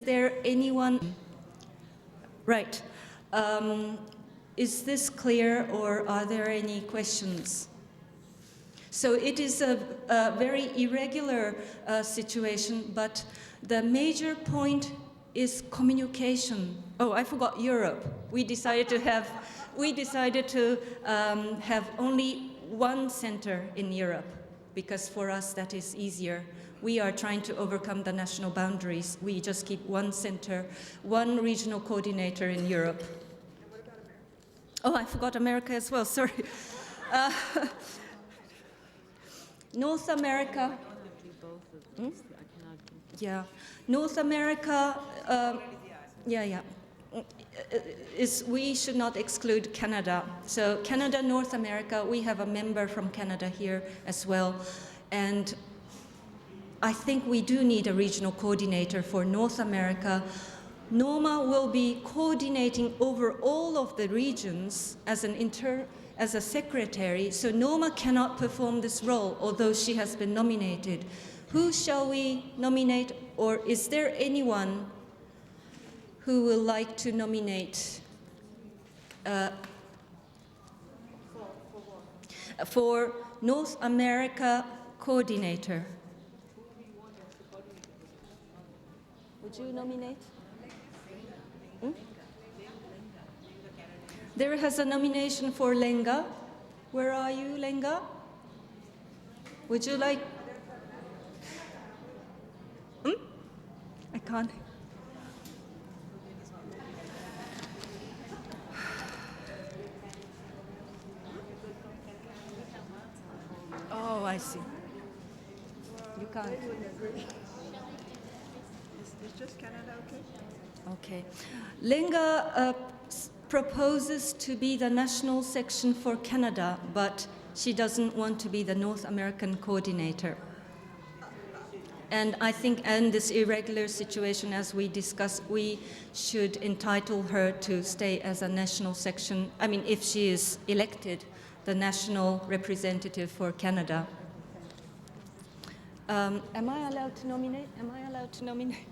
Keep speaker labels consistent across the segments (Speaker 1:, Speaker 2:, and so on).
Speaker 1: there anyone? Right. Is this clear, or are there any questions? So it is a very irregular situation, but the major point is communication. Oh, I forgot Europe. We decided to have only one center in Europe, because for us that is easier. We are trying to overcome the national boundaries. We just keep one center, one regional coordinator in Europe. And what about America? Oh, I forgot America as well, sorry. North America. Yeah, North America, we should not exclude Canada. So Canada, North America, we have a member from Canada here as well. And I think we do need a regional coordinator for North America. Norma will be coordinating over all of the regions as a secretary, so Norma cannot perform this role, although she has been nominated. Who shall we nominate, or is there anyone who will like to nominate for North America coordinator? Would you nominate? Hmm? There has a nomination for Lenga. Where are you, Lenga? Would you like? I can't. Oh, I see. You can't.
Speaker 2: Is just Canada okay?
Speaker 1: Okay. Lenga proposes to be the national section for Canada, but she doesn't want to be the North American coordinator. And I think in this irregular situation, as we discussed, we should entitle her to stay as a national section. I mean, if she is elected, the national representative for Canada. Am I allowed to nominate? Am I allowed to nominate?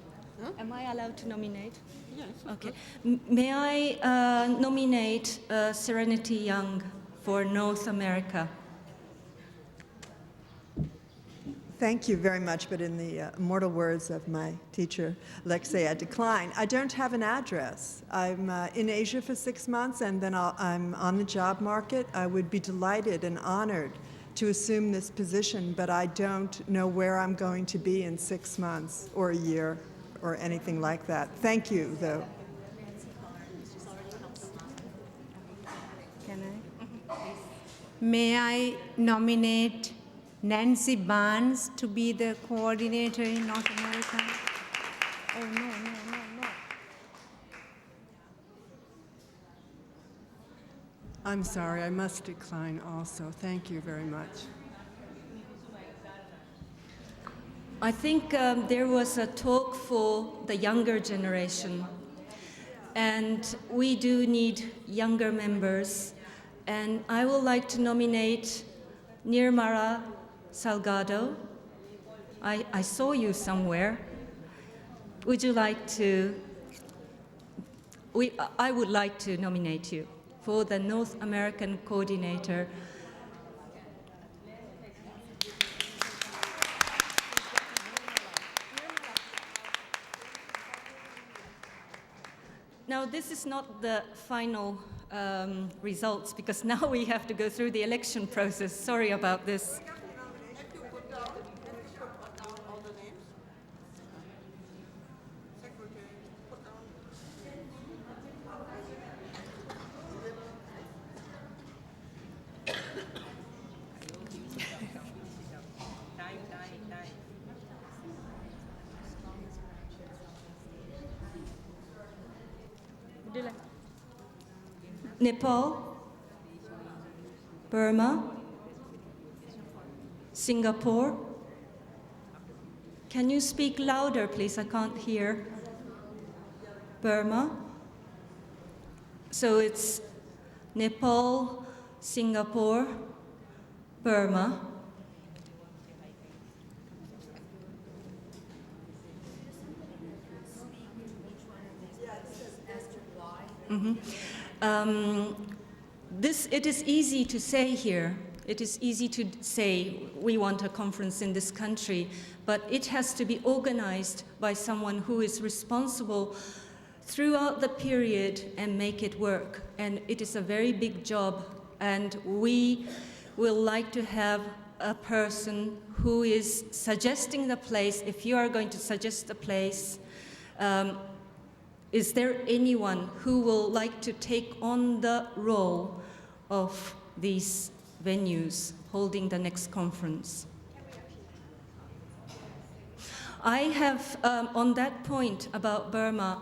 Speaker 2: Huh?
Speaker 1: Am I allowed to nominate?
Speaker 2: Yes.
Speaker 1: Okay. May I nominate Serenity Young for North America?
Speaker 2: Thank you very much, but in the immortal words of my teacher, Alexei, I decline. I don't have an address. I'm in Asia for 6 months, and then I'm on the job market. I would be delighted and honored to assume this position, but I don't know where I'm going to be in 6 months or a year or anything like that. Thank you, though.
Speaker 3: Can I? May I nominate Nancy Barnes to be the coordinator in North America? Oh, no.
Speaker 2: I'm sorry, I must decline also. Thank you very much.
Speaker 1: I think there was a talk for the younger generation, and we do need younger members. And I would like to nominate Nirmala Salgado. I saw you somewhere. Would you like to? I would like to nominate you for the North American coordinator. Now, this is not the final results, because now we have to go through the election process. Sorry about this. Nepal, Burma, Singapore. Can you speak louder, please? I can't hear. Burma. So it's Nepal, Singapore, Burma. It is easy to say here. It is easy to say we want a conference in this country, but it has to be organized by someone who is responsible throughout the period and make it work. And it is a very big job, and we will like to have a person who is suggesting the place. If you are going to suggest the place, is there anyone who will like to take on the role of these venues holding the next conference? I have, on that point about Burma,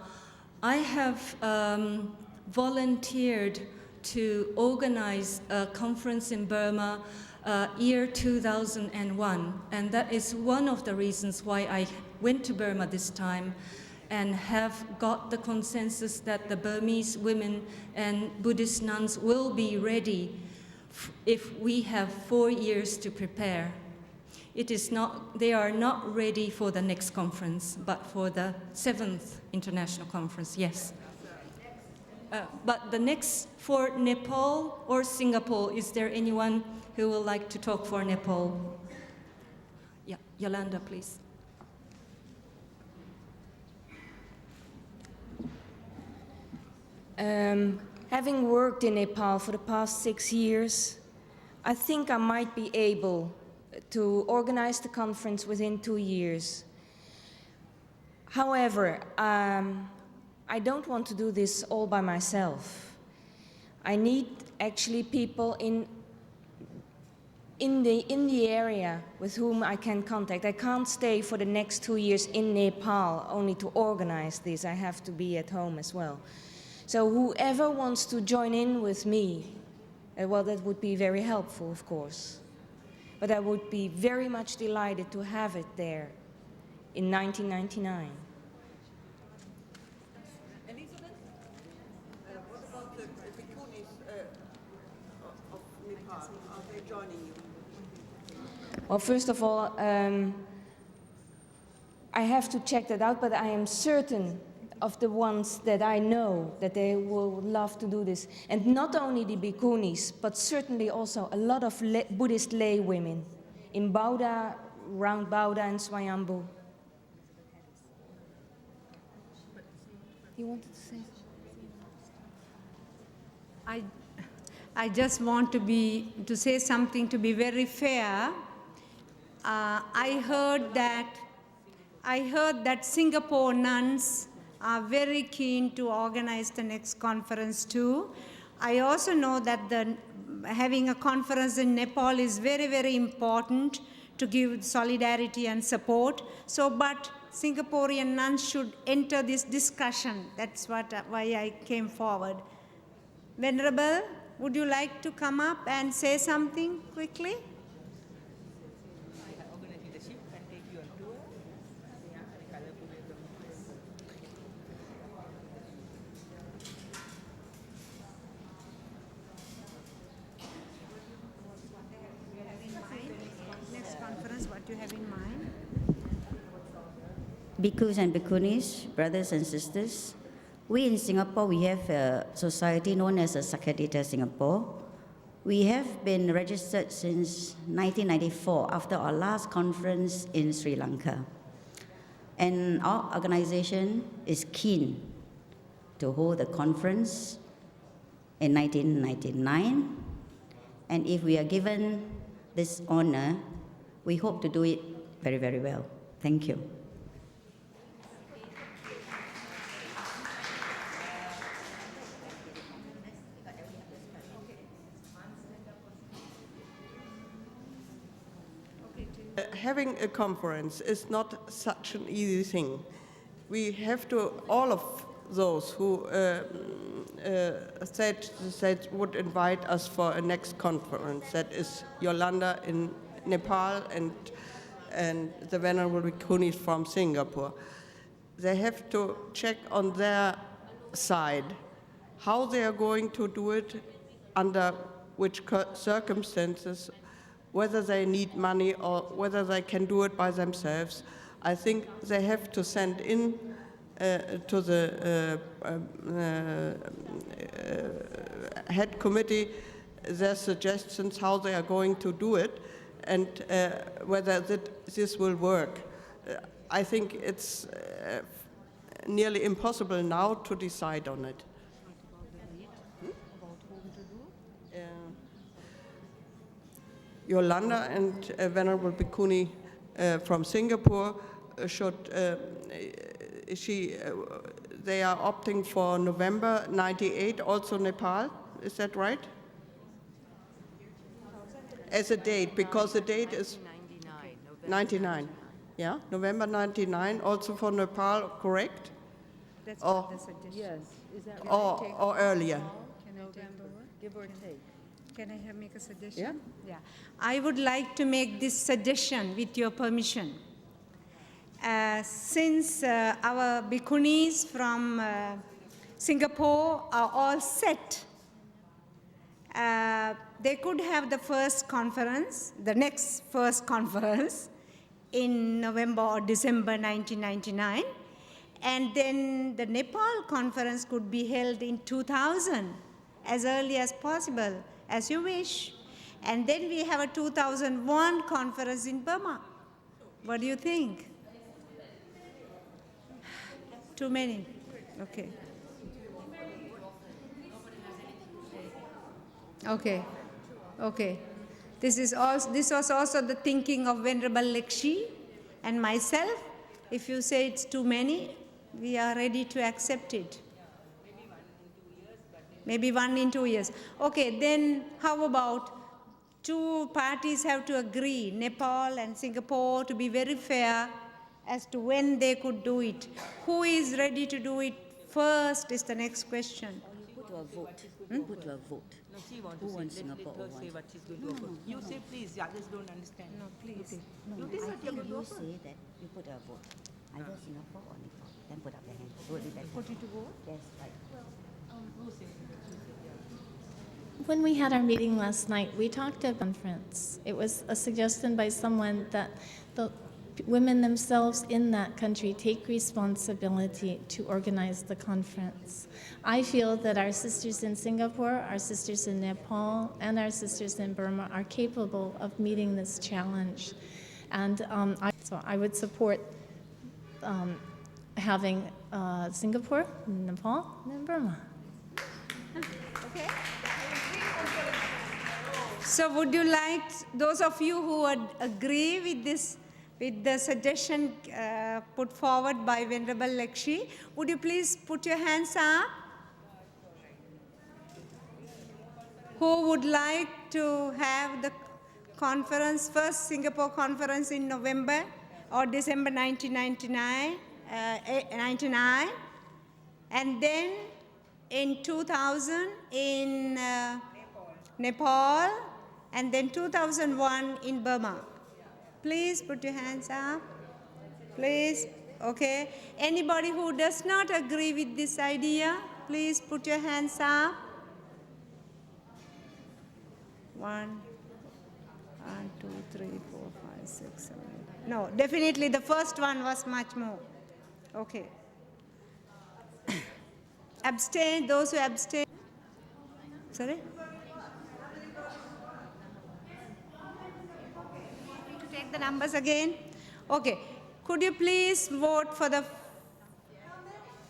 Speaker 1: I have volunteered to organize a conference in Burma year 2001, and that is one of the reasons why I went to Burma this time and have got the consensus that the Burmese women and Buddhist nuns will be ready if we have 4 years to prepare. They are not ready for the next conference, but for the 7th International Conference, yes. But the next for Nepal or Singapore, is there anyone who would like to talk for Nepal? Yeah, Yolanda, please.
Speaker 4: Having worked in Nepal for the past 6 years, I think I might be able to organize the conference within 2 years. However, I don't want to do this all by myself. I need actually people in the area with whom I can contact. I can't stay for the next 2 years in Nepal only to organize this. I have to be at home as well. So whoever wants to join in with me, well, that would be very helpful, of course. But I would be very much delighted to have it there in 1999.
Speaker 5: Elizabeth, what about the bhikkhunis of Nepal? Are they joining you?
Speaker 4: Well, first of all, I have to check that out, but I am certain of the ones that I know that they will love to do this. And not only the bhikkhunis, but certainly also a lot of Buddhist lay women in Bauda, around Bauda and Swayambhu. You wanted to say?
Speaker 3: I just want to say something to be very fair. I heard that Singapore nuns are very keen to organize the next conference too. I also know that having a conference in Nepal is very, very important to give solidarity and support. But Singaporean nuns should enter this discussion. That's why I came forward. Venerable, would you like to come up and say something quickly?
Speaker 6: Bhikkhus and Bhikkhunis, brothers and sisters, we in Singapore, we have a society known as the Sakadita Singapore. We have been registered since 1994 after our last conference in Sri Lanka. And our organization is keen to hold the conference in 1999. And if we are given this honor, we hope to do it very, very well. Thank you.
Speaker 5: Having a conference is not such an easy thing. We have to, all of those who said would invite us for a next conference, that is Yolanda in Nepal and the Venerable Bhikkhunis from Singapore. They have to check on their side how they are going to do it, under which circumstances, whether they need money or whether they can do it by themselves. I think they have to send in to the head committee their suggestions how they are going to do it and whether this will work. I think it's nearly impossible now to decide on it. Yolanda and Venerable Bhikkhuni from Singapore they are opting for November 98, also Nepal, is that right? As a date, because the date is 99. Yeah, November 99, also for Nepal, correct?
Speaker 3: That's
Speaker 5: Or-
Speaker 3: what the suggestion.
Speaker 7: Yes, is that
Speaker 5: Or earlier?
Speaker 3: Can I take
Speaker 7: give or take?
Speaker 3: Can I make a suggestion? Yeah. I would like to make this suggestion with your permission. Since our bhikkhunis from Singapore are all set, they could have the next first conference in November or December 1999. And then the Nepal conference could be held in 2000, as early as possible, as you wish. And then we have a 2001 conference in Burma. What do you think? Too many? Okay. Okay. Okay. This was also the thinking of Venerable Lekshi and myself. If you say it's too many, we are ready to accept it. Maybe 1 in 2 years. Okay, then how about two parties have to agree, Nepal and Singapore, to be very fair as to when they could do it. Who is ready to do it first is the next question.
Speaker 6: Put to a vote. Put to a vote.
Speaker 7: No, she wants
Speaker 6: Who
Speaker 7: to
Speaker 6: wants
Speaker 7: say,
Speaker 6: Singapore
Speaker 7: let
Speaker 6: or
Speaker 7: her say
Speaker 6: what?
Speaker 7: what she's going to offer. You say please, the others don't understand.
Speaker 3: No, please.
Speaker 6: No,
Speaker 7: You
Speaker 6: no,
Speaker 7: think
Speaker 6: I
Speaker 7: what you're
Speaker 6: think
Speaker 7: going to
Speaker 6: you
Speaker 7: offer?
Speaker 6: say that you put a vote. Either Singapore or Nepal. Then put up your hand. It would be better.
Speaker 7: Put it to vote?
Speaker 6: Yes, right.
Speaker 8: When we had our meeting last night, we talked about conference. It was a suggestion by someone that the women themselves in that country take responsibility to organize the conference. I feel that our sisters in Singapore, our sisters in Nepal, and our sisters in Burma are capable of meeting this challenge. And so I would support having Singapore, Nepal, and Burma.
Speaker 3: Okay. So would you like, those of you who would agree with this, with the suggestion put forward by Venerable Lekshi, would you please put your hands up? Who would like to have the conference, first Singapore conference in November or December 1999, and then in 2000 in Nepal, and then 2001 in Burma. Please put your hands up. Please. Okay. Anybody who does not agree with this idea, please put your hands up. 1, 2, 3, 4, 5, 6, 7, 8. No, definitely the first one was much more. Okay. Abstain, those who abstain. Sorry? To take the numbers again? Okay. Could you please vote for the...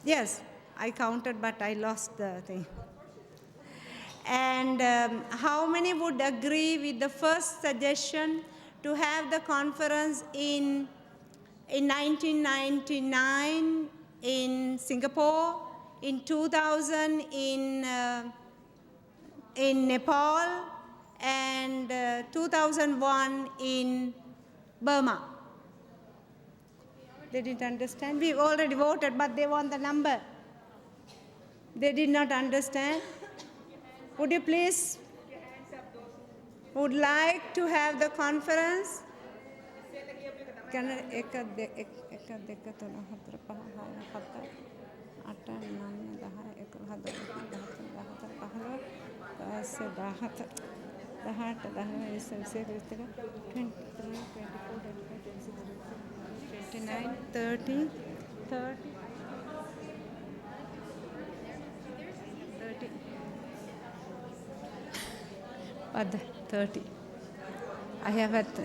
Speaker 3: Yes, I counted, but I lost the thing. And how many would agree with the first suggestion to have the conference in 1999 in Singapore, in 2000 in Nepal, and 2001 in Burma? They didn't understand. We already voted, but they want the number. They did not understand. Would you please, would like to have the conference? at the 30. I have at the,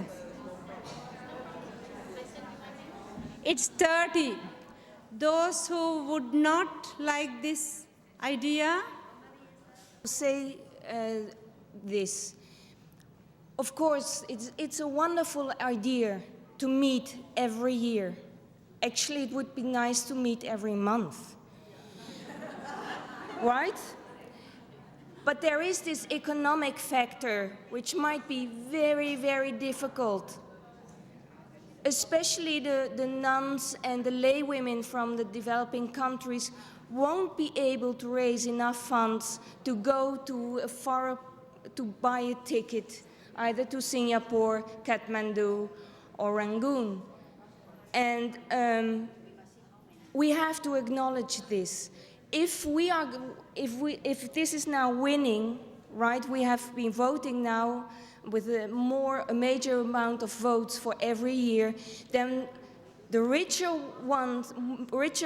Speaker 3: it's 30. Those who would not like this idea,
Speaker 4: Say this. Of course, it's a wonderful idea to meet every year. Actually, it would be nice to meet every month. Right? But there is this economic factor which might be very, very difficult. Especially the nuns and the laywomen from the developing countries won't be able to raise enough funds to go to to buy a ticket, either to Singapore, Kathmandu, or Rangoon. And we have to acknowledge this. If this is now winning, right? We have been voting now with a major amount of votes for every year, then the richer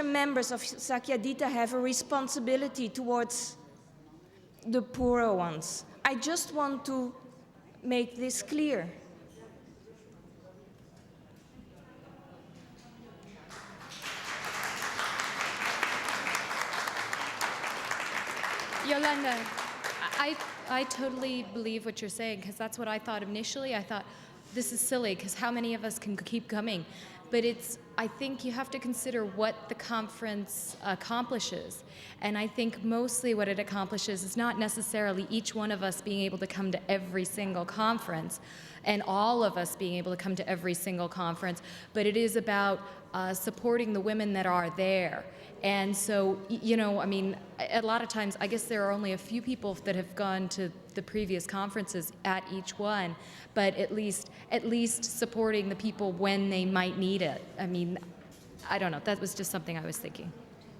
Speaker 4: members of Sakyadhita have a responsibility towards the poorer ones. I just want to make this clear.
Speaker 9: Yolanda, I totally believe what you're saying, because that's what I thought initially. I thought, this is silly, because how many of us can keep coming? But I think you have to consider what the conference accomplishes. And I think mostly what it accomplishes is not necessarily each one of us being able to come to every single conference and all of us being able to come to every single conference, but it is about supporting the women that are there. And so, you know, I mean, a lot of times, I guess there are only a few people that have gone to the previous conferences at each one, but at least supporting the people when they might need it. I mean, I don't know, that was just something I was thinking.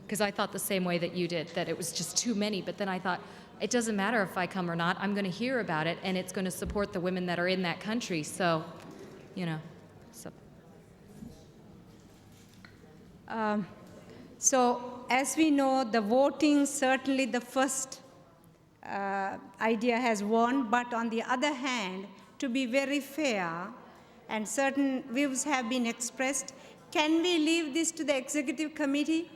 Speaker 9: Because I thought the same way that you did, that it was just too many, but then I thought, it doesn't matter if I come or not, I'm gonna hear about it, and it's gonna support the women that are in that country, so, you know, so.
Speaker 3: So as we know, the voting, certainly the first idea has won, but on the other hand, to be very fair, and certain views have been expressed, can we leave this to the executive committee?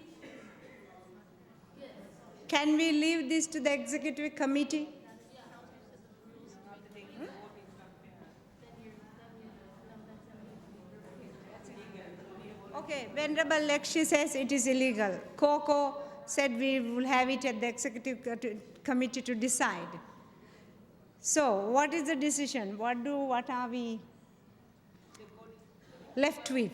Speaker 3: Can we leave this to the executive committee? Okay, Venerable Lekshi says it is illegal. Coco said we will have it at the executive committee to decide. So, what is the decision? What are we left with?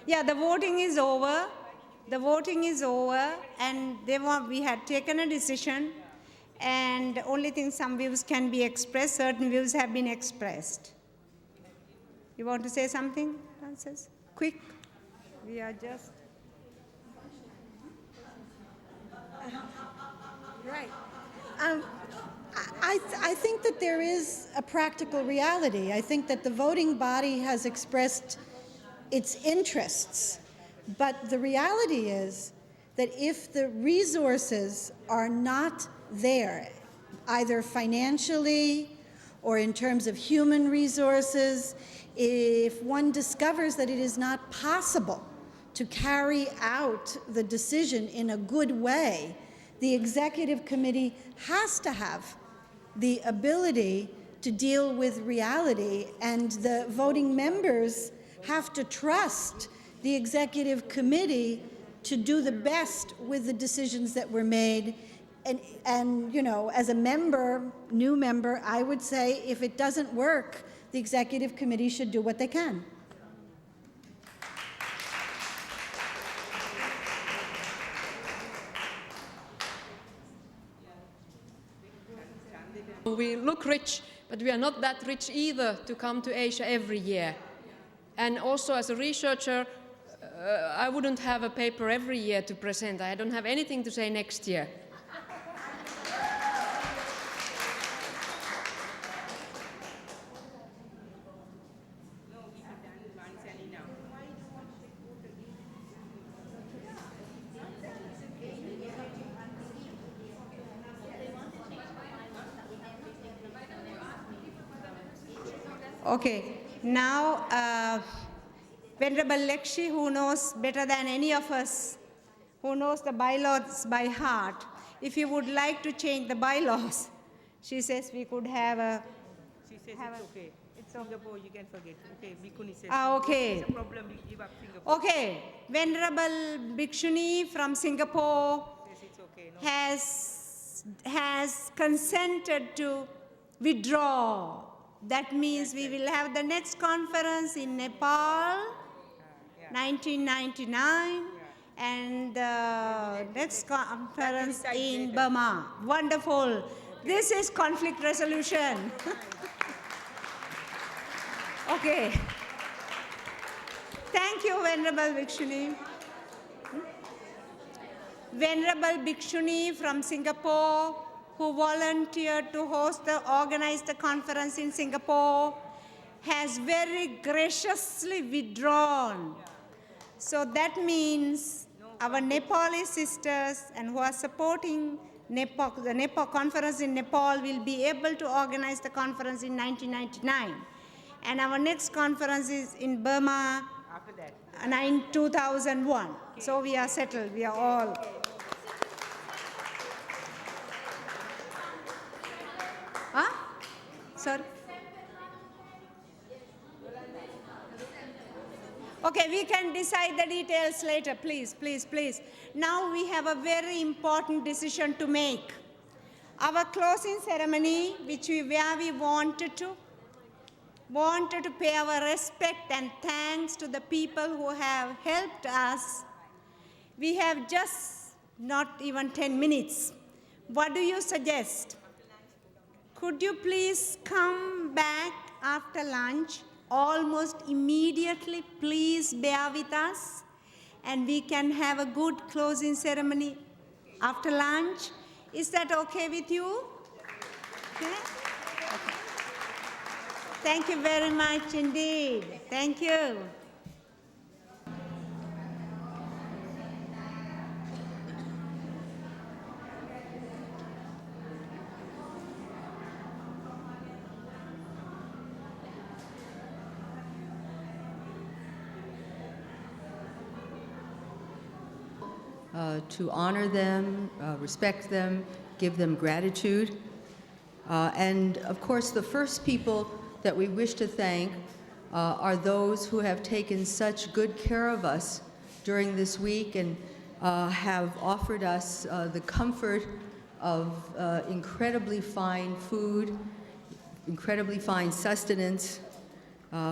Speaker 3: Yeah, the voting is over. The voting is over, and we had taken a decision, and only thing, some views can be expressed, certain views have been expressed. You want to say something, Francis? Quick. We are just...
Speaker 10: Right. I think that there is a practical reality. I think that the voting body has expressed its interests, but the reality is that if the resources are not there, either financially or in terms of human resources, if one discovers that it is not possible to carry out the decision in a good way, the executive committee has to have the ability to deal with reality, and the voting members have to trust the executive committee to do the best with the decisions that were made. And you know, as a member, new member, I would say if it doesn't work, the executive committee should do what they can.
Speaker 11: We look rich, but we are not that rich either to come to Asia every year. And also as a researcher, I wouldn't have a paper every year to present. I don't have anything to say next year.
Speaker 3: Okay, now Venerable Lekshi, who knows better than any of us, who knows the bylaws by heart, if you would like to change the bylaws, she says we could have a...
Speaker 7: She says it's okay. It's Singapore, you can forget. Okay, Bhikkhuni says.
Speaker 3: Okay.
Speaker 7: It's a problem, we give up Singapore.
Speaker 3: Okay, Venerable Bhikshuni from Singapore
Speaker 7: Says it's okay. No.
Speaker 3: has consented to withdraw. That means we will have the next conference in Nepal, 1999, and the next conference in Burma. Wonderful. This is conflict resolution. Okay. Thank you, Venerable Bhikshuni. Venerable Bhikshuni from Singapore, who volunteered to organize the conference in Singapore, has very graciously withdrawn. So that means our Nepali sisters and who are supporting Nepal, the Nepal conference in Nepal will be able to organize the conference in 1999. And our next conference is in Burma
Speaker 7: After that.
Speaker 3: in 2001. So we are settled, we are all. Huh? Sorry? Okay, we can decide the details later, please, please, please. Now we have a very important decision to make. Our closing ceremony, where we wanted to pay our respect and thanks to the people who have helped us. We have just not even 10 minutes. What do you suggest? Could you please come back after lunch, almost immediately? Please bear with us, and we can have a good closing ceremony after lunch. Is that okay with you? Okay? Okay. Thank you very much indeed. Thank you.
Speaker 12: To honor them, respect them, give them gratitude. And of course, the first people that we wish to thank are those who have taken such good care of us during this week and have offered us the comfort of incredibly fine food, incredibly fine sustenance,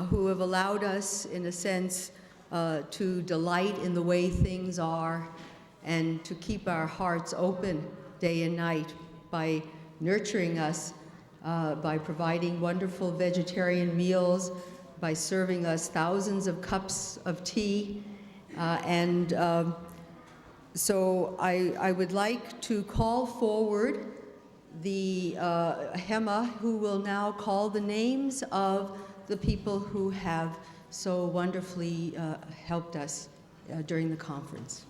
Speaker 12: who have allowed us, in a sense, to delight in the way things are and to keep our hearts open day and night by nurturing us, by providing wonderful vegetarian meals, by serving us thousands of cups of tea. So I would like to call forward the Hema, who will now call the names of the people who have so wonderfully helped us during the conference.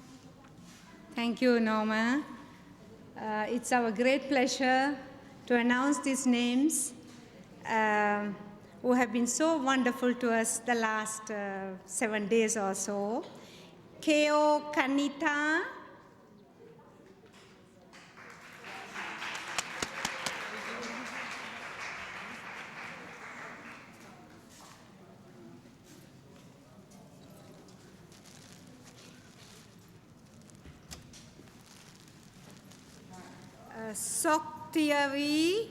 Speaker 3: Thank you, Norma. It's our great pleasure to announce these names who have been so wonderful to us the last 7 days or so. Keo Kanita, Sok Thierry,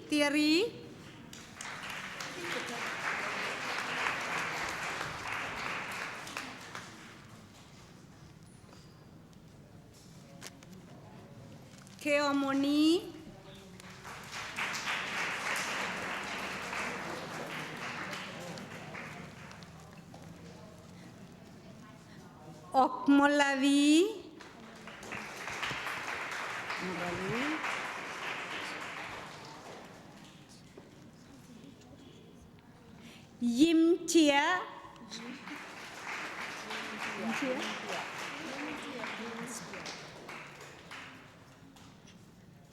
Speaker 3: Keo Moni, Okmolavi, Yim Tia,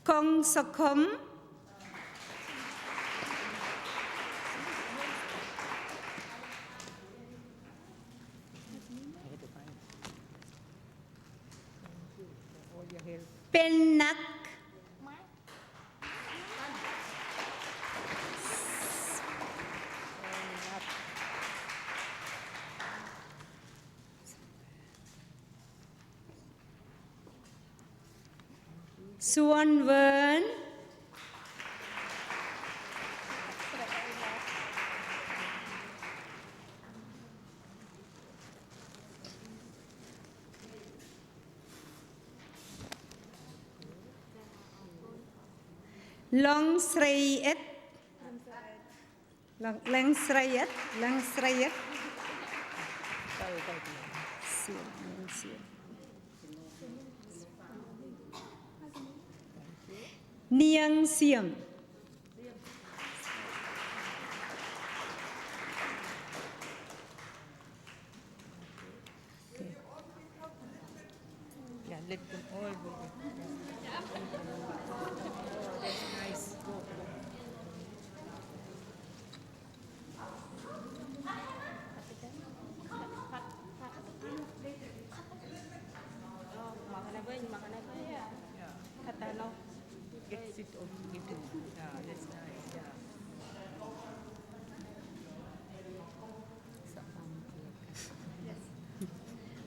Speaker 3: Kong Sokom,
Speaker 7: help.
Speaker 3: เป็นนัก ส่วนเวิร์น ลองสเรยเอ็ดลองสเรยเอ็ดลองสเรยเอ็ดเนียงเสียม
Speaker 7: Yeah, let them all go. That's nice. Go. Get sit on it. Yeah, that's nice. Yeah.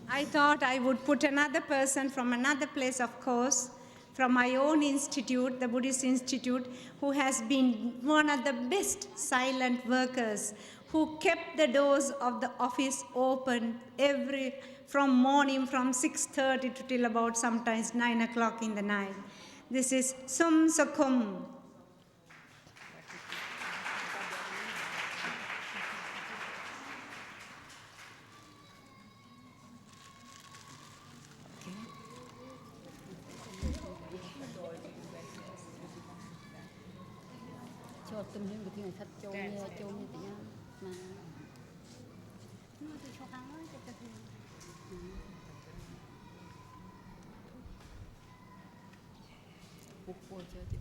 Speaker 3: I thought I would put another person from another place, of course, from my own institute, the Buddhist Institute, who has been one of the best silent workers, who kept the doors of the office open from morning from 6:30 to till about sometimes 9 o'clock in the night. This is Sum Sakum.
Speaker 13: cho tâm linh của thiên thật cho nghe cho nghe tiếng mà nó thì cho thắng cho ta thì bục bùa cho thì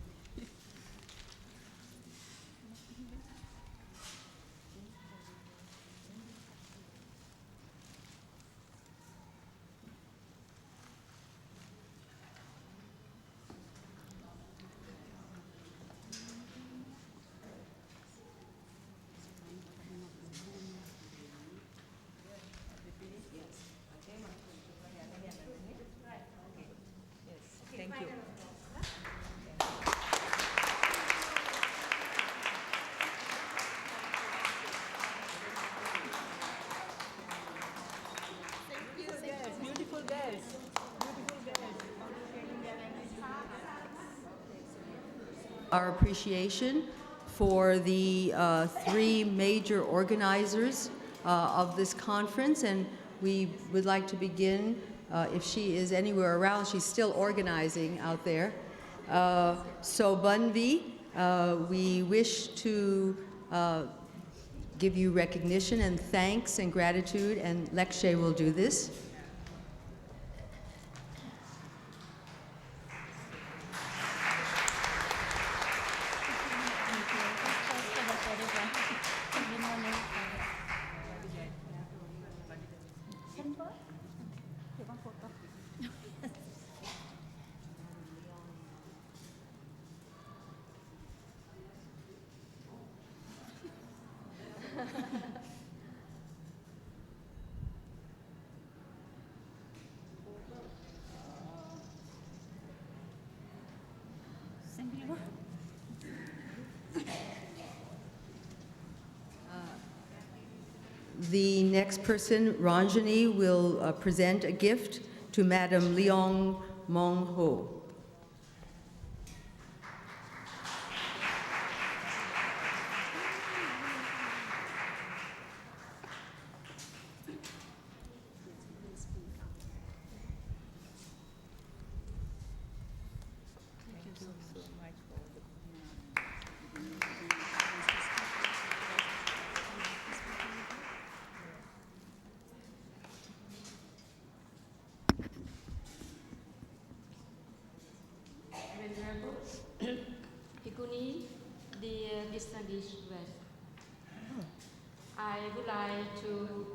Speaker 7: Thank you. Beautiful girls.
Speaker 12: Our appreciation for the three major organizers of this conference, and we would like to begin, if she is anywhere around, she's still organizing out there. So Bunvi, we wish to give you recognition and thanks and gratitude, and Lekshe will do this. The next person, Ranjani, will present a gift to Madam Leong Mong Ho.
Speaker 14: Bhikkhuni, dear distinguished guests, I would like to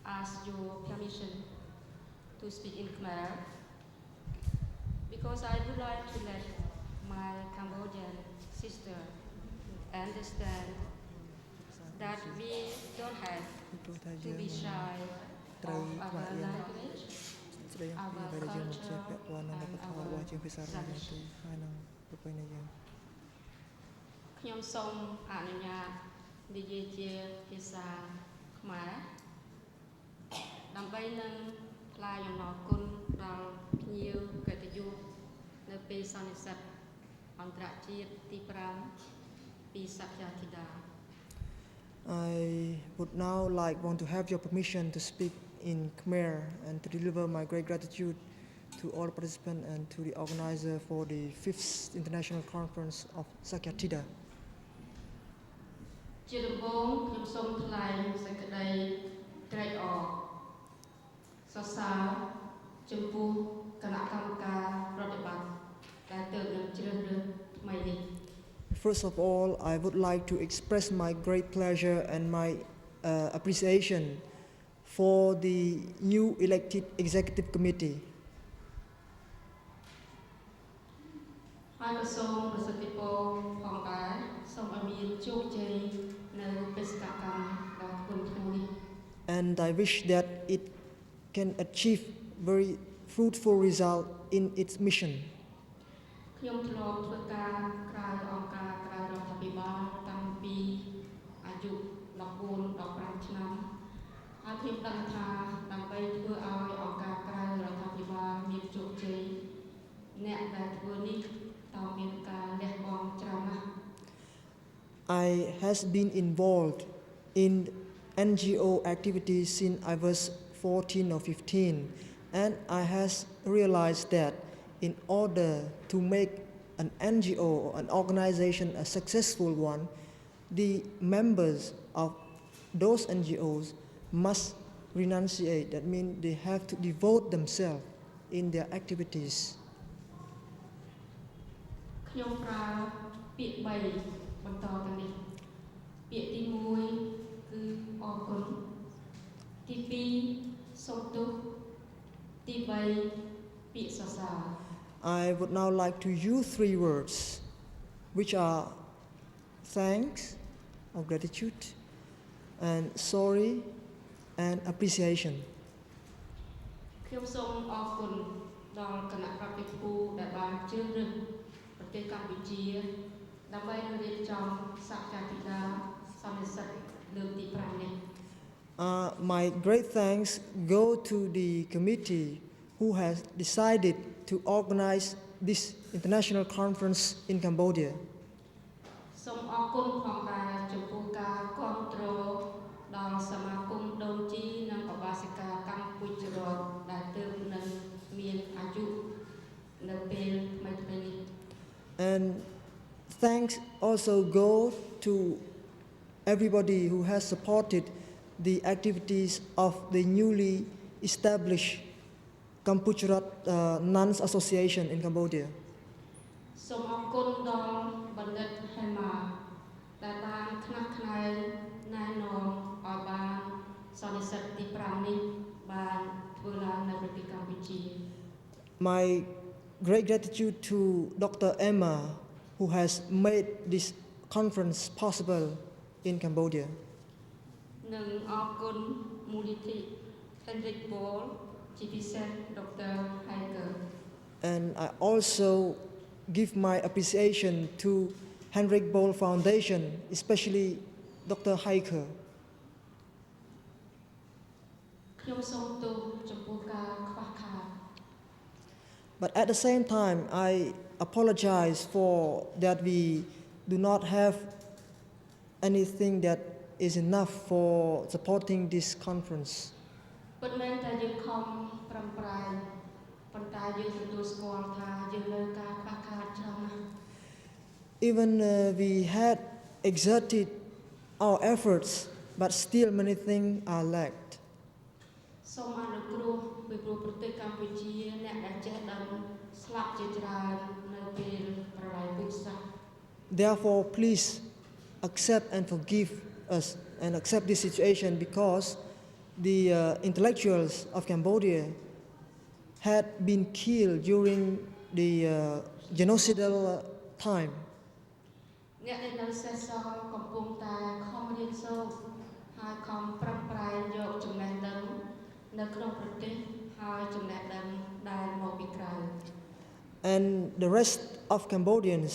Speaker 14: ask your permission to speak in Khmer. because I would like to let my Cambodian sister understand that we don't have to be shy of our language, our culture, and our tradition. ខ្ញុំសូមអនុញ្ញាតនិយាយជាភាសាខ្មែរដើម្បីនឹងថ្លែងអំណរគុណដល់ភ្ញៀវកិត្តិយសនៅពេលសន្និសីទអន្តរជាតិទី5ពីសក្យាធិតា
Speaker 15: I would now want to have your permission to speak in Khmer and to deliver my great gratitude to all participants and to the organizer for the 5th International Conference of Sakyatida.
Speaker 14: ជាដំបូងខ្ញុំសូមថ្លែងសេចក្តីត្រេកអរសរសើរចំពោះគណៈកម្មការប្រតិបត្តិដែលទើបនឹងជ្រើសរើសថ្មីនេះ
Speaker 15: First of all, I would like to express my great pleasure and my appreciation for the new elected executive committee.
Speaker 14: ហើយក៏សូមប្រសិទ្ធពរផងដែរសូមឲ្យមានជោគជ័យនៅបេសកកម្មដ៏ធ្ងន់ធ្ងរនេះ
Speaker 15: And I wish that it can achieve very fruitful result in its mission.
Speaker 14: ខ្ញុំធ្លាប់ធ្វើការក្រៅអង្គការក្រៅរដ្ឋាភិបាលតាំងពីអាយុ14 15ឆ្នាំហើយខ្ញុំដឹងថាដើម្បីធ្វើឲ្យអង្គការក្រៅរដ្ឋាភិបាលមានជោគជ័យអ្នកដែលធ្វើនេះតើមានការលះបង់ច្រើនណាស់
Speaker 15: I has been involved in NGO activities since I was 14 or 15, and I has realized that in order to make an NGO or an organization a successful one, the members of those NGOs must renunciate. That means they have to devote themselves in their activities.
Speaker 14: ខ្ញុំប្រើពាក្យ3បន្តទៅនេះពាក្យទី1គឺអរគុណទី2សូមទោសទី3ពាក្យសរសើរ
Speaker 15: I would now like to use 3 words, which are thanks or gratitude, and sorry and appreciation.
Speaker 14: ខ្ញុំសូមអរគុណដល់គណៈប្រតិភូដែលបានជ្រើសរើសប្រទេសកម្ពុជាដើម្បីនឹងរៀបចំសក្យាធិតាសន្និសីទលើកទី5នេះ
Speaker 15: My great thanks go to the committee who has decided to organize this international conference in Cambodia.
Speaker 14: សូមអរគុណផងដែរចំពោះការគ្រប់គ្រងដល់សមាគមដូនជីនិងឧបាសិកាកម្ពុជារដ្ឋដែលទើបនឹងមានអាយុនៅពេលថ្មីៗនេះ
Speaker 15: And thanks also go to everybody who has supported the activities of the newly established Kampucherat Nuns Association in Cambodia.
Speaker 14: សូមអរគុណដល់បណ្ឌិតហេម៉ាដែលបានថ្នាក់ថ្នែងណែនាំឲ្យបានសន្និសីទទី5នេះបានធ្វើឡើងនៅប្រទេសកម្ពុជា
Speaker 15: My great gratitude to Dr. Emma, who has made this conference possible in Cambodia.
Speaker 14: និងអរគុណមូលនិធិ Henrik Bol ជាពិសេស Dr. Heiker.
Speaker 15: And I also give my appreciation to Henrik Bol Foundation, especially Dr. Heiker.
Speaker 14: ខ្ញុំសូមទោសចំពោះការខ្វះខាត
Speaker 15: But at the same time, I apologize for that we do not have anything that is enough for supporting this conference.
Speaker 14: ពិតមែនតែយើងខំប្រឹងប្រែងប៉ុន្តែយើងទទួលស្គាល់ថាយើងនៅការខ្វះខាតច្រើនណាស់
Speaker 15: Even we had exerted our efforts, but still many things are lacked.
Speaker 14: សូមអនុគ្រោះពីព្រោះប្រទេសកម្ពុជាអ្នកដែលចេះដឹងស្លាប់ជាច្រើននៅពេលប្រល័យពូជសាសន៍
Speaker 15: Therefore, please accept and forgive us and accept this situation because the intellectuals of Cambodia had been killed during the genocidal time.
Speaker 14: អ្នកដែលនៅសេសសល់កំពុងតែខំរៀនសូត្រហើយខំប្រឹងប្រែងយកចំណេះដឹងនៅក្នុងប្រទេសហើយចំណេះដឹងដែលមកពីក្រៅ
Speaker 15: And the rest of Cambodians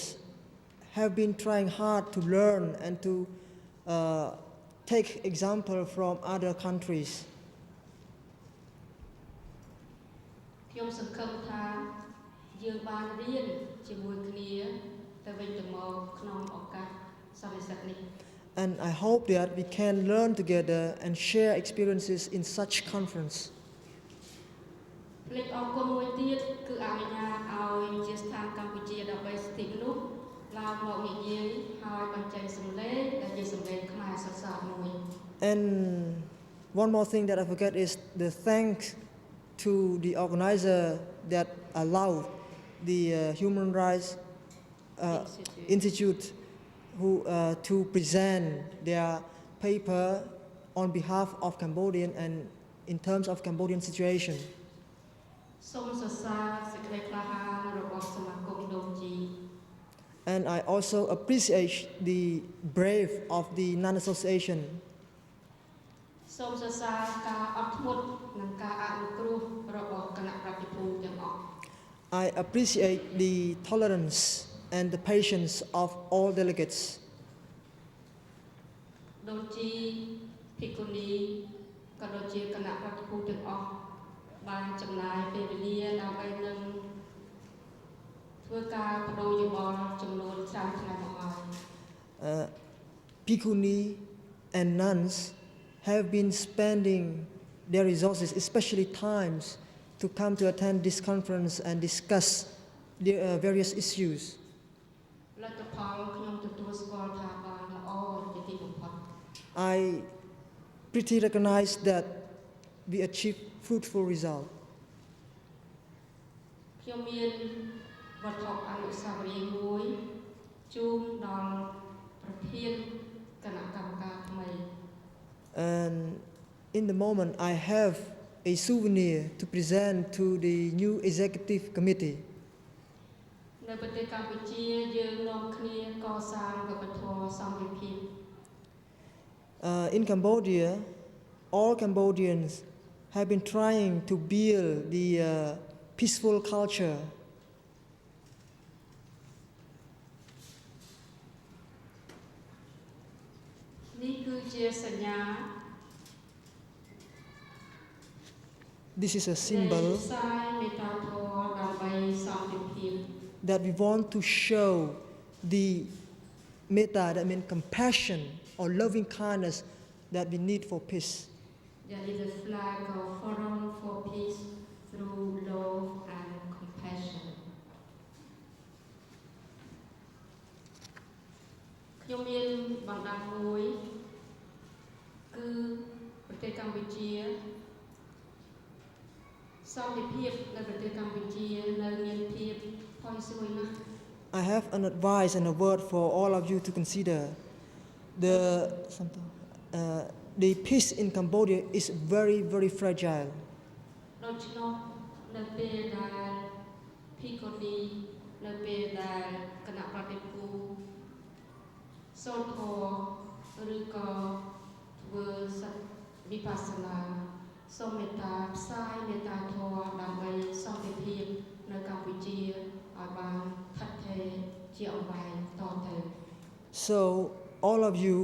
Speaker 15: have been trying hard to learn and to take example from other countries.
Speaker 14: ខ្ញុំសង្ឃឹមថាយើងបានរៀនជាមួយគ្នាទៅវិញទៅមកក្នុងឱកាសសន្និសីទនេះ
Speaker 15: And I hope that we can learn together and share experiences in such conference.
Speaker 14: ផ្លេចអរគុណមួយទៀតគឺអនុញ្ញាតឲ្យជាស្ថានកម្ពុជាដើម្បីសិទ្ធិមនុស្សឡើងមកនិយាយហើយបញ្ចេញសម្លេងដែលជាសម្លេងខ្មែរសុទ្ធសាធមួយ
Speaker 15: And one more thing that I forget is the thanks to the organizer that allowed the Human Rights Institute who, to present their paper on behalf of Cambodian and in terms of Cambodian situation.
Speaker 14: សូមសរសើរសេចក្តីក្លាហានរបស់សមាគមដូជី
Speaker 15: And I also appreciate the brave of the non-association.
Speaker 14: សូមសរសើរការអត់ធ្មត់និងការអនុគ្រោះរបស់គណៈប្រតិភូទាំងអស់
Speaker 15: I appreciate the tolerance and the patience of all delegates.
Speaker 14: ដូចជាភិក្ខុនីក៏ដូចជាគណៈប្រតិភូទាំងអស់បានចំណាយពេលវេលាដើម្បីនឹងធ្វើការបដូរយោបល់ចំនួនច្រើនថ្ងៃមកហើយ
Speaker 15: Bhikkhuni and nuns have been spending their resources, especially times, to come to attend this conference and discuss the various issues.
Speaker 14: លទ្ធផលខ្ញុំទទួលស្គាល់ថាបានល្អជាទីបំផុត
Speaker 15: I pretty recognize that we achieved fruitful result.
Speaker 14: ខ្ញុំមានវត្ថុអនុស្សាវរីយ៍មួយជូនដល់ប្រធានគណៈកម្មការថ្មី
Speaker 15: And in the moment, I have a souvenir to present to the new executive committee.
Speaker 14: នៅប្រទេសកម្ពុជាយើងនាំគ្នាកសាងវប្បធម៌សន្តិភាព
Speaker 15: In Cambodia, all Cambodians have been trying to build the peaceful culture.
Speaker 14: នេះគឺជាសញ្ញា
Speaker 15: This is a symbol
Speaker 14: ផ្សាយមេត្តាធម៌ដើម្បីសន្តិភាព
Speaker 15: that we want to show the metta, that means compassion or loving kindness that we need for peace.
Speaker 14: That is a flag of forum for peace through love and compassion. ខ្ញុំមានបណ្ដាំមួយគឺប្រទេសកម្ពុជាសន្តិភាពនៅប្រទេសកម្ពុជានៅមានភាពផុយស្រួយណាស់
Speaker 15: I have an advice and a word for all of you to consider. The peace in Cambodia is very, very fragile.
Speaker 14: ដូច្នោះនៅពេលដែលភិក្ខុនីនៅពេលដែលគណៈប្រតិភូសូត្រធម៌ឬក៏ធ្វើសិទ្ធិវិបស្សនាសូមមេត្តាផ្សាយមេត្តាធម៌ដើម្បីសន្តិភាពនៅកម្ពុជាឲ្យបានថិតថេរជាអង្វែងតទៅ
Speaker 15: So all of you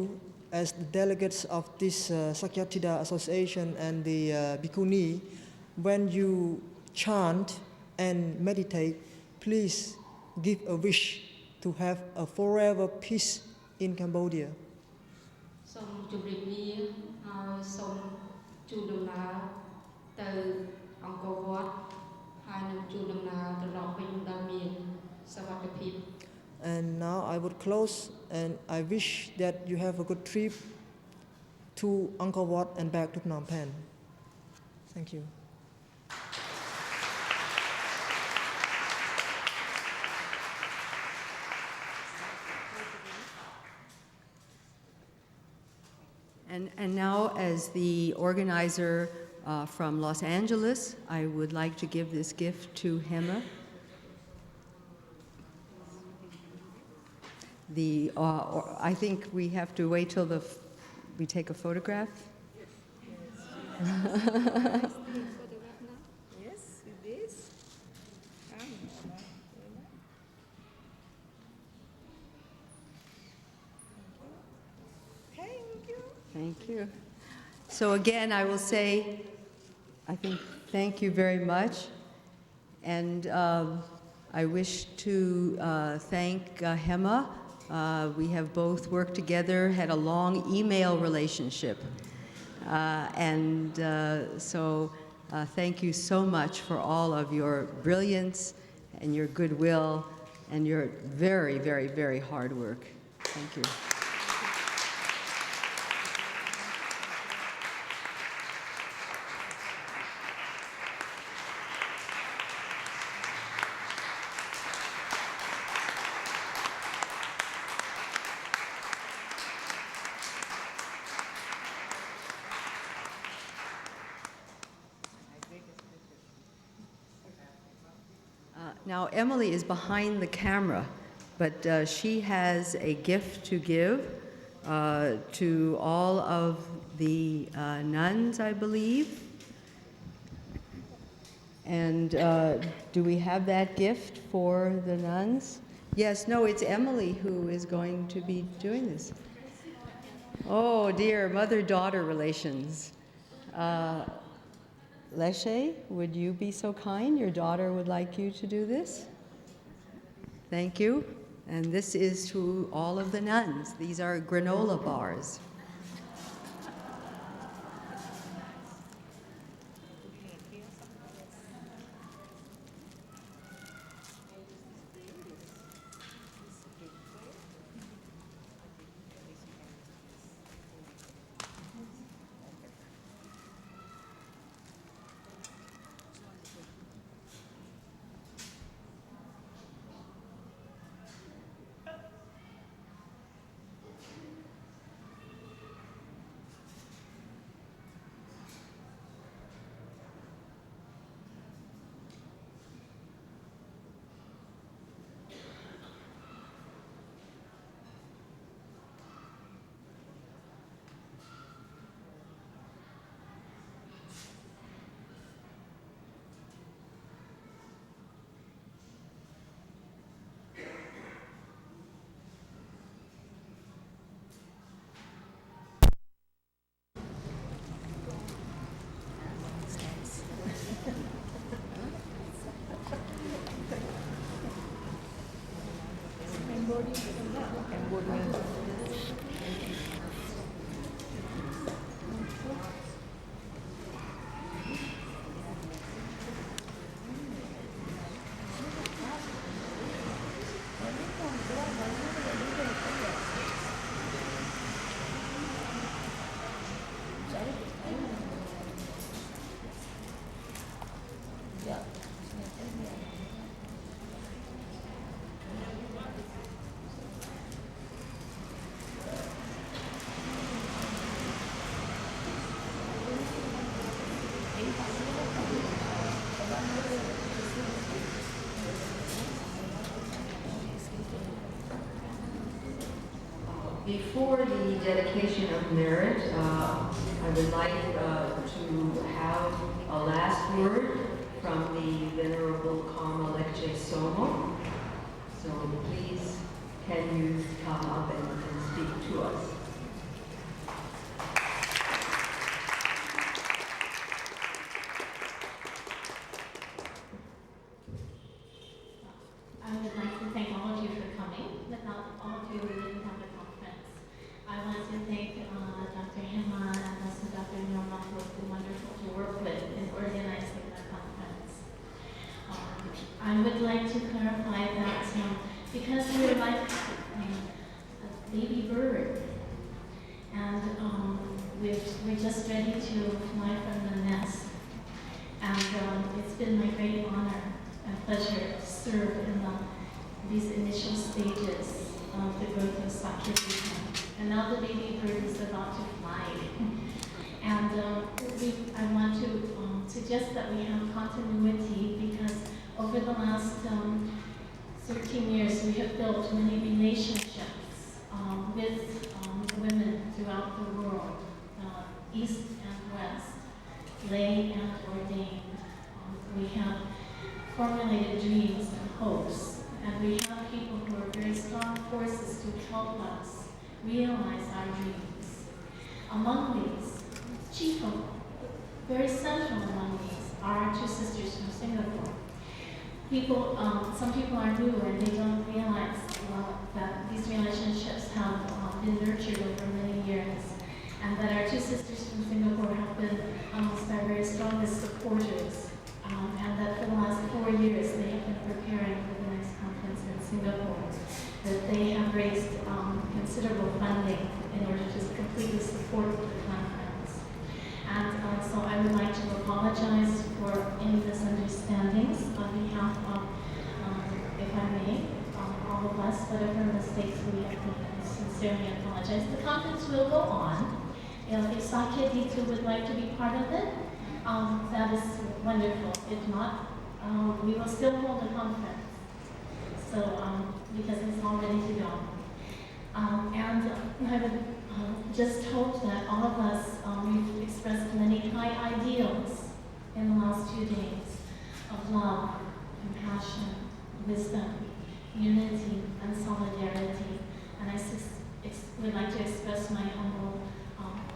Speaker 15: as the delegates of this Sakyatida Association and the Bhikkhuni, when you chant and meditate, please give a wish to have a forever peace in Cambodia.
Speaker 14: សូមជម្រាបលាហើយសូមជូនដំណើរទៅអង្គរវត្តហើយនឹងជូនដំណើរត្រឡប់វិញដល់មានសុវត្ថិភាព
Speaker 15: And now I would close and I wish that you have a good trip to Angkor Wat and back to Phnom Penh. Thank you.
Speaker 12: And now, as the organizer from Los Angeles, I would like to give this gift to Hema. I think we have to wait till we take a photograph.
Speaker 7: Yes, it is. Thank you.
Speaker 12: Thank you. So again, I will say, I think, thank you very much. And I wish to thank Hema. We have both worked together, had a long email relationship. So thank you so much for all of your brilliance and your goodwill and your very, very, very hard work. Thank you. Now, Emily is behind the camera, but she has a gift to give to all of the nuns, I believe. And do we have that gift for the nuns? Yes, no, it's Emily who is going to be doing this. Oh dear, mother-daughter relations. Leshe, would you be so kind? Your daughter would like you to do this. Thank you. And this is to all of the nuns. These are granola bars. Before the dedication of merit, I would like to have a last word from the Venerable Karma Lecce Somo. So please, can you come up and speak to us?
Speaker 16: I would like to thank all of you for coming. Without all of you, we wouldn't have the conference. I want to thank Dr. Hema and also Dr. Nyoma, who have been wonderful to work with in organizing the conference. I would like to clarify that because we're like a baby bird, and we're just ready to fly from the nest. And it's been my great honor and pleasure to serve in these initial stages of the growth of Sakya. And now the baby bird is about to fly. And I want to suggest that we have continuity because over the last 13 years we have built many relationships lay and ordained. We have formulated dreams and hopes, and we have people who are very strong forces to help us realize our dreams. Among these, chief of, very central among these, are our two sisters from Singapore. Some people are new and they don't realize that these relationships have been nurtured over many years, and that our two sisters from Singapore have been amongst our very strongest supporters, and that for the last 4 years they have been preparing for the next conference in Singapore, that they have raised considerable funding in order to completely support the conference. And so I would like to apologize for any misunderstandings on behalf of, if I may, all of us, whatever mistakes we have made. I sincerely apologize. The conference will go on. If Sakya would like to be part of it, that is wonderful. If not, we will still hold a conference. So, because it's all ready to go. And I would just hope that all of us, we've expressed many high ideals in the last 2 days of love, compassion, wisdom, unity, and solidarity. And I would like to express my humble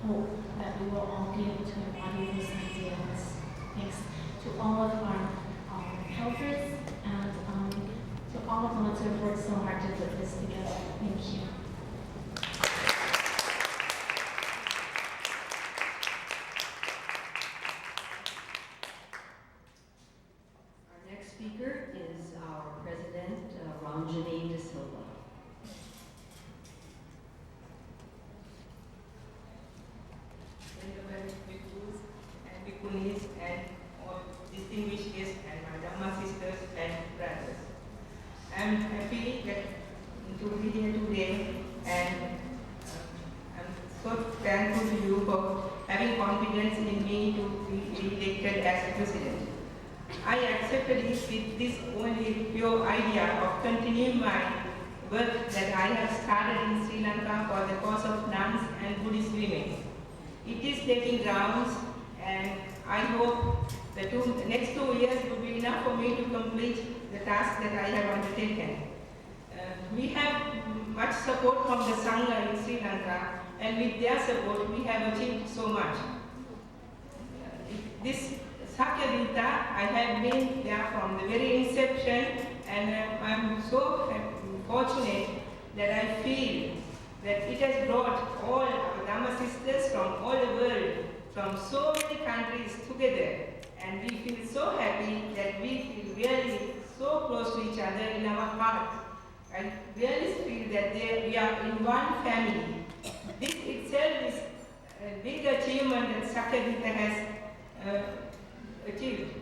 Speaker 16: hope that we will all be able to embody those ideals. Thanks to all of our helpers and to all of the ones who have worked so hard to put this together. Thank you.
Speaker 17: Our next speaker is our President, Ranjani De Silva.
Speaker 7: Gentlemen, bhikkhus and bhikkhunis and all distinguished guests and my Dhamma sisters and brothers. I am happy that to be here today, and I'm so thankful to you for having confidence in me to be elected as president. I accepted it with this only pure idea of continuing my work that I have started in Sri Lanka for the cause of nuns and Buddhist women. It is taking grounds, and I hope the next 2 years will be enough for me to complete the task that I have undertaken. We have much support from the Sangha in Sri Lanka, and with their support we have achieved so much. This Sakyadita, I have been there from the very inception, and I'm so fortunate that I feel that it has brought all our Dhamma sisters from all the world, from so many countries together, and we feel so happy that we feel really so close to each other in our heart. I really feel that we are in one family. This itself is a big achievement that Sakyadita has achieved.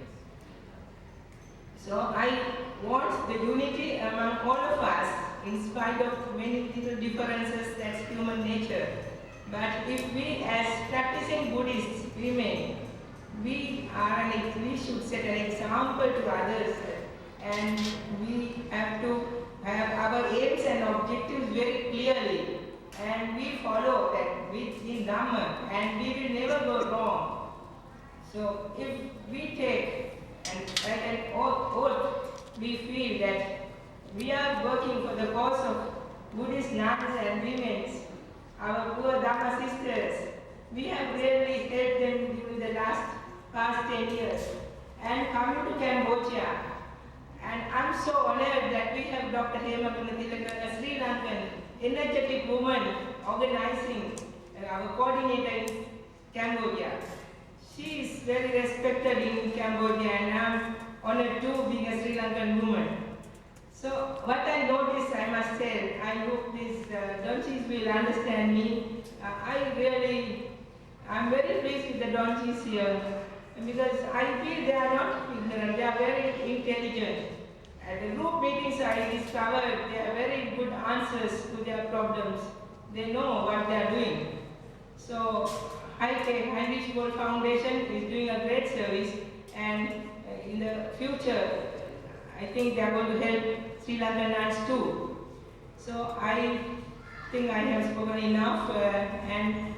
Speaker 7: So I want the unity among all of us, in spite of many little differences, that's human nature. But if we as practicing Buddhists women, we should set an example to others, and we have to have our aims and objectives very clearly, and we follow that in Dhamma, and we will never go wrong. So if we take an oath, we feel that we are working for the cause of Buddhist nuns and women, our poor Dhamma sisters. We have really helped them during the past 10 years. And coming to Cambodia, and I'm so honored that we have Dr. Hema Gunatilaka, a Sri Lankan energetic woman organizing our coordinator in Cambodia. She is very respected in Cambodia, and I'm honored too, being a Sri Lankan woman. So what I noticed, I must tell, I hope these donjis will understand me. I'm very pleased with the donjis here, because I feel they are not ignorant, they are very intelligent. At the group meetings I discovered they have very good answers to their problems. They know what they are doing. So Heinrich Böll Foundation is doing a great service, and in the future I think they are going to help Sri Lankan nuns too. So I think I have spoken enough, and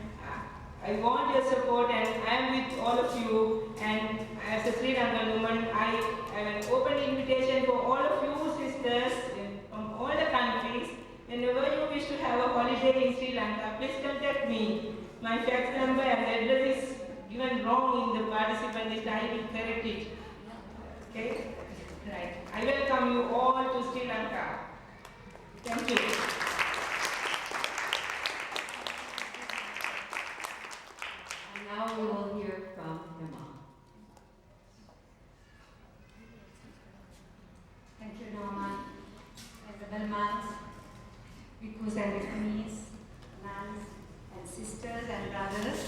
Speaker 7: I want your support. support, and I am with all of you. And as a Sri Lankan woman, I have an open invitation for all of you sisters from all the countries. Whenever you wish to have a holiday in Sri Lanka, please contact me. My fax number and address is given wrong in the participant list. I will correct it. Okay? Right. I welcome you all to Sri Lanka. Thank you.
Speaker 17: And now we will hear from Emma.
Speaker 18: Thank you, Norma. Honorable Mans, Bhikkhus and Bhikkhunis, nuns and sisters and brothers.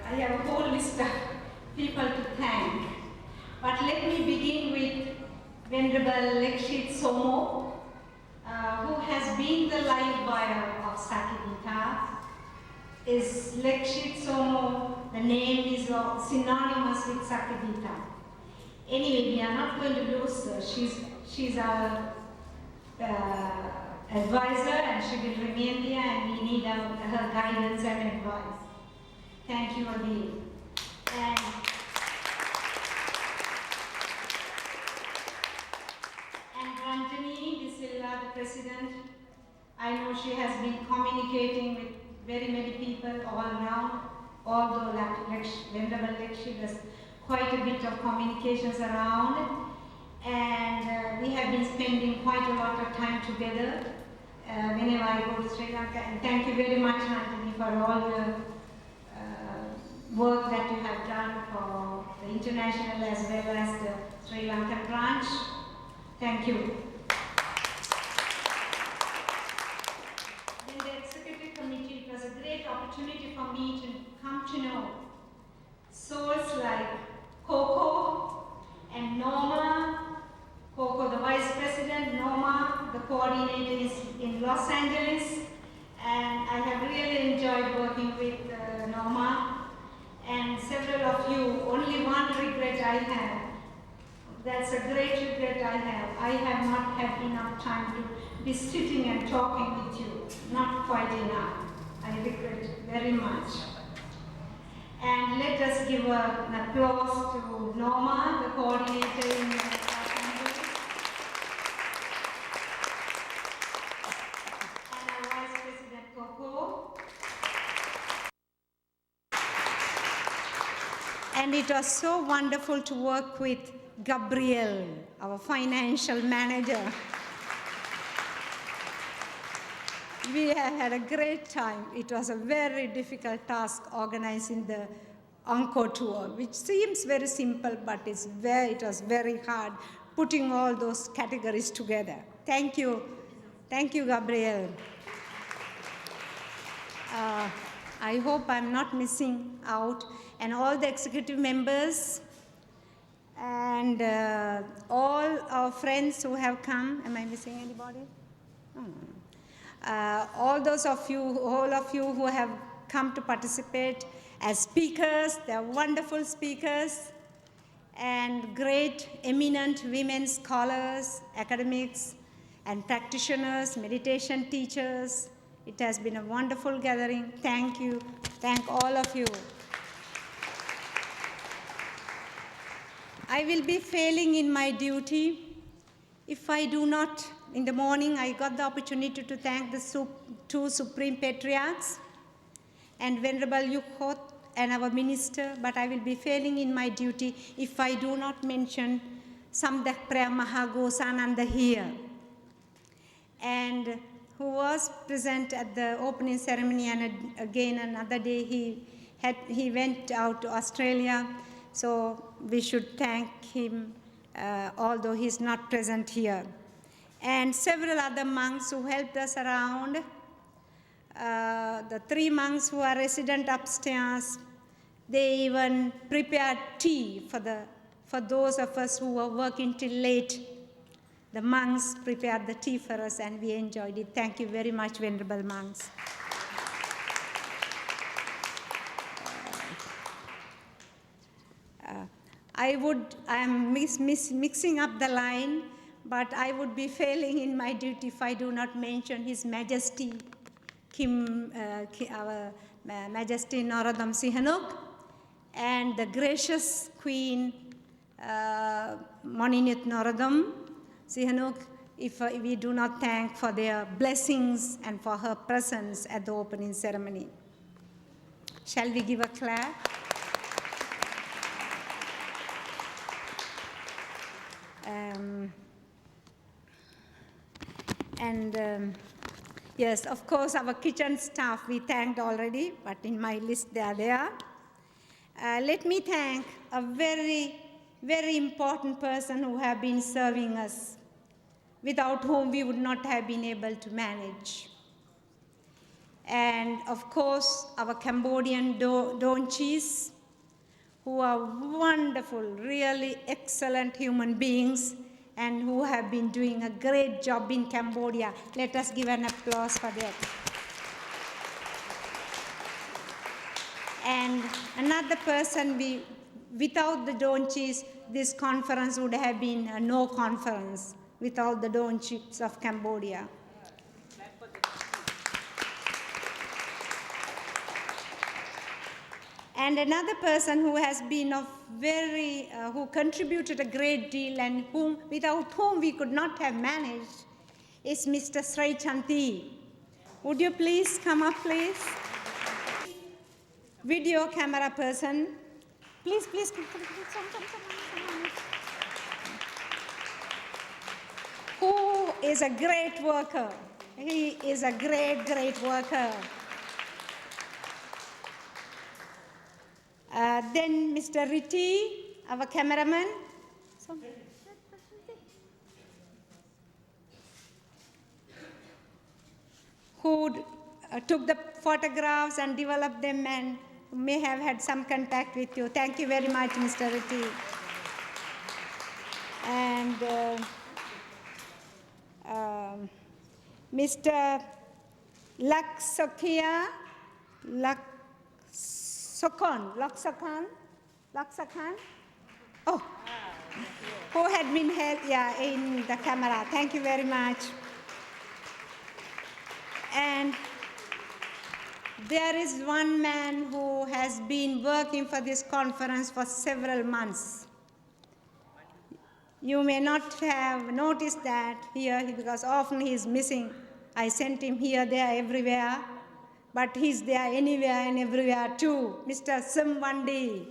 Speaker 18: I have a whole list of people to thank. But let me begin with Venerable Lekshit Somo, who has been the life buyer of Sakidita. Is Lekshit Somo, the name is synonymous with Sakidita. Anyway, we are not going to lose her. She's our advisor, and she will remain there, and we need her guidance and advice. Thank you again. And Ranjani De Silva, the president, I know she has been communicating with very many people all around, although Venerable Lekshit does quite a bit of communications around. And we have been spending quite a lot of time together whenever I go to Sri Lanka. And thank you very much, Anthony, for all the work that you have done for the international as well as the Sri Lankan branch. Thank you. In the executive committee, it was a great opportunity for me to come to know souls like Coco and Norma. Coco, the vice president, Norma, the coordinator is in Los Angeles, and I have really enjoyed working with Norma. And several of you, only one regret I have. That's a great regret I have. I have not had enough time to be sitting and talking with you. Not quite enough. I regret very much. And let us give an applause to Norma, the coordinator in Los Angeles, and our Vice President Coco. And it was so wonderful to work with Gabriel, our financial manager. We have had a great time. It was a very difficult task organizing the Encore tour, which seems very simple, but it was very hard putting all those categories together. Thank you. Thank you, Gabriel. I hope I'm not missing out. And all the executive members and all our friends who have come. Am I missing anybody? All of you who have come to participate as speakers. They are wonderful speakers and great eminent women scholars, academics, and practitioners, meditation teachers. It has been a wonderful gathering. Thank you. Thank all of you. I will be failing in my duty if I do not. In the morning, I got the opportunity to thank the two Supreme Patriarchs and Venerable Yukhot and our minister, but I will be failing in my duty if I do not mention Samdak Preah Mahagosananda here, and who was present at the opening ceremony, and again another day he went out to Australia. So we should thank him, although he's not present here. And several other monks who helped us around. The 3 monks who are resident upstairs, they even prepared tea for those of us who were working till late. The monks prepared the tea for us, and we enjoyed it. Thank you very much, Venerable monks. I am mixing up the line, but I would be failing in my duty if I do not mention His Majesty, our
Speaker 3: Majesty Norodom Sihanouk, and the gracious Queen Moninit Norodom Sihanouk, if we do not thank for their blessings and for her presence at the opening ceremony. Shall we give a clap? Yes, of course, our kitchen staff we thanked already, but in my list they are there. Let me thank a very, very important person who have been serving us, without whom we would not have been able to manage. And of course, our Cambodian donchis, who are wonderful, really excellent human beings, and who have been doing a great job in Cambodia. Let us give an applause for that. And another person, without the donchis, this conference would have been a no conference, without the donchis of Cambodia. And another person who has been who contributed a great deal and without whom we could not have managed is Mr. Sri Chanti. Would you please come up, please? Video camera person. Please, come. Who is a great worker. He is a great, great worker. Then Mr. Riti, our cameraman. Who took the photographs and developed them and may have had some contact with you. Thank you very much, Mr. Riti. And Mr. Laksakia, Laksakan, oh, who had been held in the camera. Thank you very much. And there is one man who has been working for this conference for several months. You may not have noticed that here because often he is missing. I sent him here, there, everywhere. But he's there anywhere and everywhere too, Mr. Simwandi.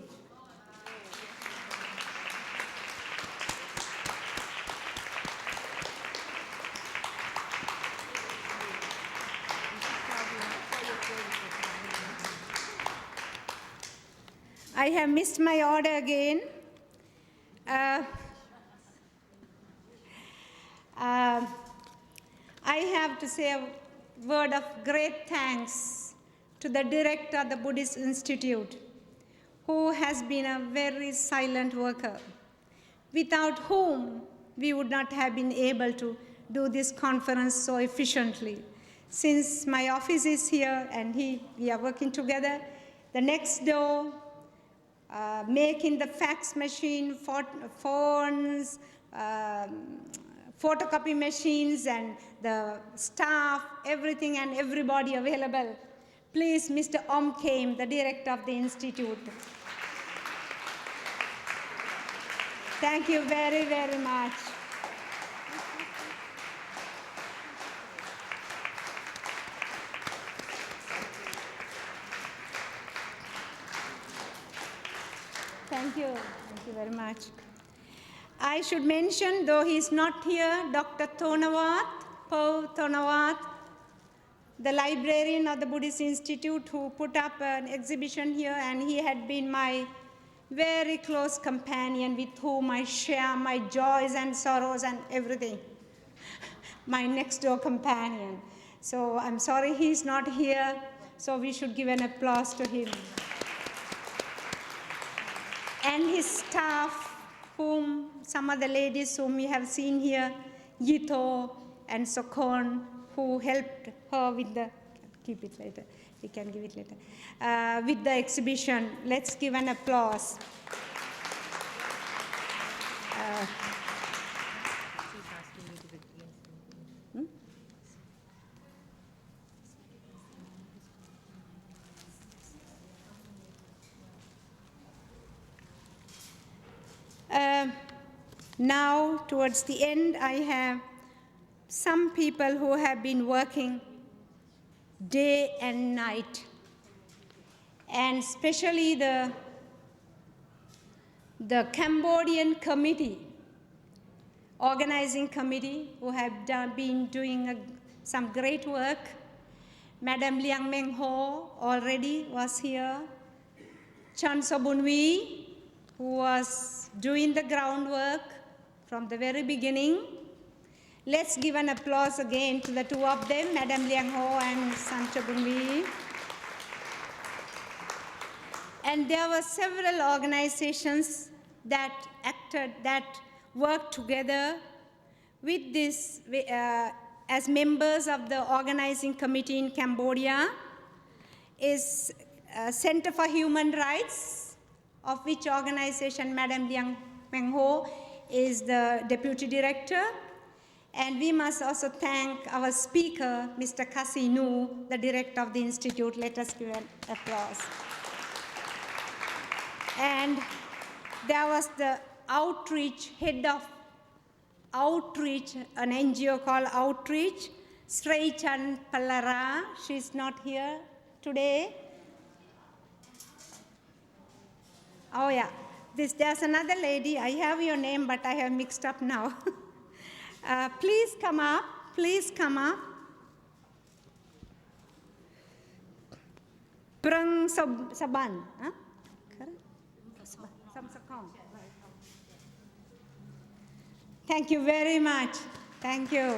Speaker 3: I have missed my order again. I have to say a word of great thanks to the director of the Buddhist Institute, who has been a very silent worker, without whom we would not have been able to do this conference so efficiently. Since my office is here and we are working together, the next door, making the fax machine, phones, photocopy machines, and the staff, everything and everybody available. Please, Mr. Om Kem, the director of the Institute. Thank you very, very much. Thank you very much. I should mention, though he's not here, Dr. Thonawat, Paul Thonawat, the librarian of the Buddhist Institute, who put up an exhibition here, and he had been my very close companion with whom I share my joys and sorrows and everything. My next door companion. So I'm sorry he's not here, so we should give an applause to him. And his staff, some of the ladies whom we have seen here, Yito and Sokon, who helped her with the, keep it later, we can give it later, with the exhibition. Let's give an applause. Now, towards the end, I have some people who have been working day and night, and especially the Cambodian committee, organizing committee, who have been doing some great work. Madam Liang Meng Ho already was here. Chan Sobunwi, who was doing the groundwork from the very beginning. Let's give an applause again to the two of them, Madam Liang Ho and Chan Sobunwi. And there were several organizations that worked together with this, as members of the organizing committee in Cambodia, is Center for Human Rights, of which organization Madam Liang Meng Ho is the deputy director. And we must also thank our speaker, Mr. Kasi Nu, the director of the institute. Let us give an applause. And there was the outreach, head of outreach, an NGO called Outreach, Srey Chan Pallara. She's not here today. Oh yeah, there's another lady. I have your name, but I have mixed up now. Please come up, please come up. Prang Saban. Huh? Thank you very much. Thank you.